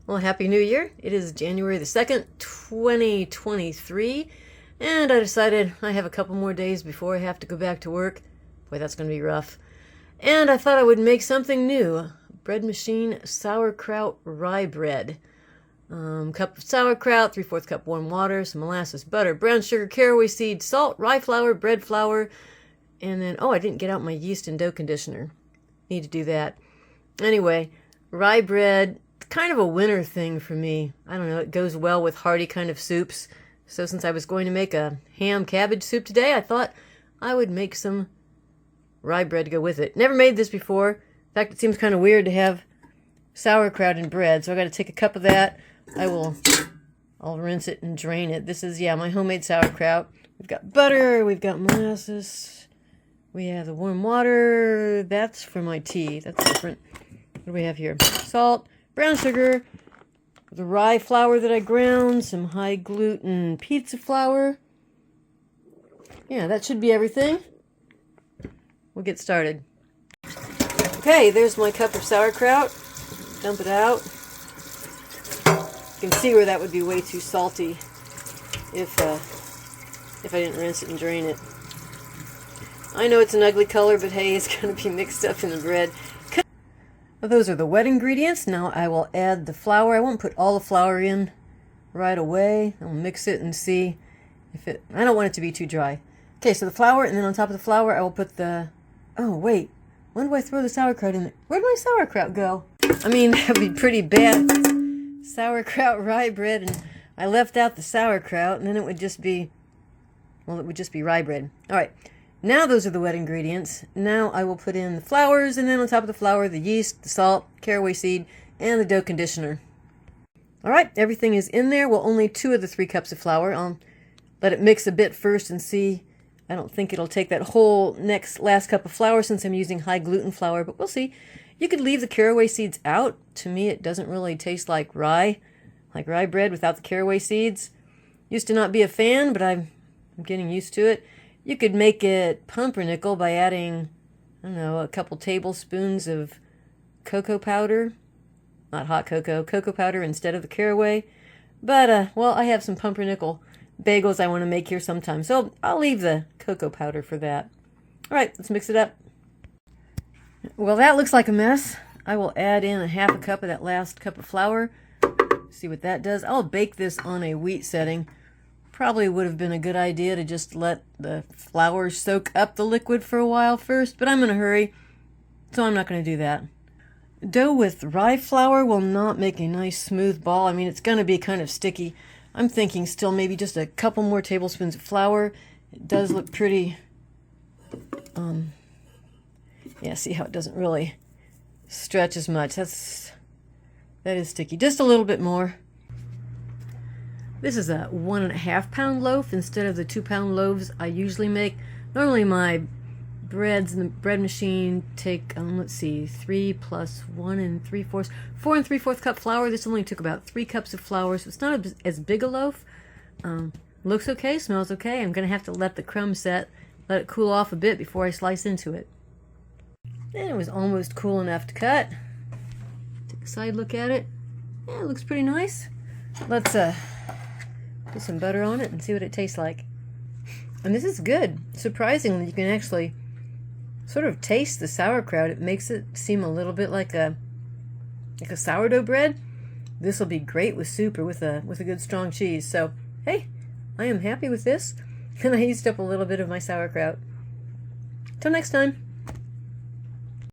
Well, Happy New Year. It is January the 2nd, 2023, and I decided I have a couple more days before I have to go back to work. Boy, that's going to be rough. And I thought I would make something new. Bread machine sauerkraut rye bread. Cup of sauerkraut, 3/4 cup warm water, some molasses, butter, brown sugar, caraway seed, salt, rye flour, bread flour, and then, I didn't get out my yeast and dough conditioner. Need to do that. Anyway, rye bread, kind of a winter thing for me. I don't know, it goes well with hearty kind of soups. So since I was going to make a ham cabbage soup today, I thought I would make some rye bread to go with it. Never made this before. In fact, it seems kind of weird to have sauerkraut in bread. So I got to take a cup of that. I'll rinse it and drain it. This is, my homemade sauerkraut. We've got butter, we've got molasses, we have the warm water. That's for my tea. That's different. What do we have here? Salt, brown sugar, the rye flour that I ground, some high gluten pizza flour. Yeah, that should be everything. We'll get started. Okay, there's my cup of sauerkraut. Dump it out. You can see where that would be way too salty if I didn't rinse it and drain it. I know it's an ugly color, but hey, it's going to be mixed up in the bread. Well, those are the wet ingredients. Now I will add the flour. I won't put all the flour in right away. I'll mix it and see if I don't want it to be too dry. Okay, so the flour, and then on top of the flour, I will put the... Oh, wait. When do I throw the sauerkraut in there? Where'd my sauerkraut go? I mean, that would be pretty bad. Sauerkraut rye bread, and I left out the sauerkraut, and then it would just be... Well, it would just be rye bread. All right. Now those are the wet ingredients. Now I will put in the flours, and then on top of the flour, the yeast, the salt, caraway seed, and the dough conditioner. All right, everything is in there. Well, only 2 of the 3 cups of flour. I'll let it mix a bit first and see. I don't think it'll take that whole last cup of flour since I'm using high gluten flour, but we'll see. You could leave the caraway seeds out. To me, it doesn't really taste like rye bread without the caraway seeds. Used to not be a fan, but I'm getting used to it. You could make it pumpernickel by adding, I don't know, a couple tablespoons of cocoa powder. Not hot cocoa powder instead of the caraway. But, I have some pumpernickel bagels I want to make here sometime. So I'll leave the cocoa powder for that. All right, let's mix it up. Well, that looks like a mess. I will add in a 1/2 cup of that last cup of flour. See what that does. I'll bake this on a wheat setting. Probably would have been a good idea to just let the flour soak up the liquid for a while first, but I'm in a hurry, so I'm not going to do that. Dough with rye flour will not make a nice smooth ball. I mean, it's going to be kind of sticky. I'm thinking still maybe just a couple more tablespoons of flour. It does look pretty, see how it doesn't really stretch as much. That is sticky. Just a little bit more. This is a 1.5 pound loaf instead of the 2 pound loaves I usually make. Normally my breads in the bread machine take, 3 plus 1 3/4, 4 3/4 cup flour. This only took about 3 cups of flour, so it's not as big a loaf. Looks okay, smells okay. I'm going to have to let the crumb set, let it cool off a bit before I slice into it. And it was almost cool enough to cut. Take a side look at it. Yeah, it looks pretty nice. Let's put some butter on it and see what it tastes like. And this is good. Surprisingly, you can actually sort of taste the sauerkraut. It makes it seem a little bit like a sourdough bread. This will be great with soup or with a good strong cheese. So, hey, I am happy with this. And I used up a little bit of my sauerkraut. Till next time.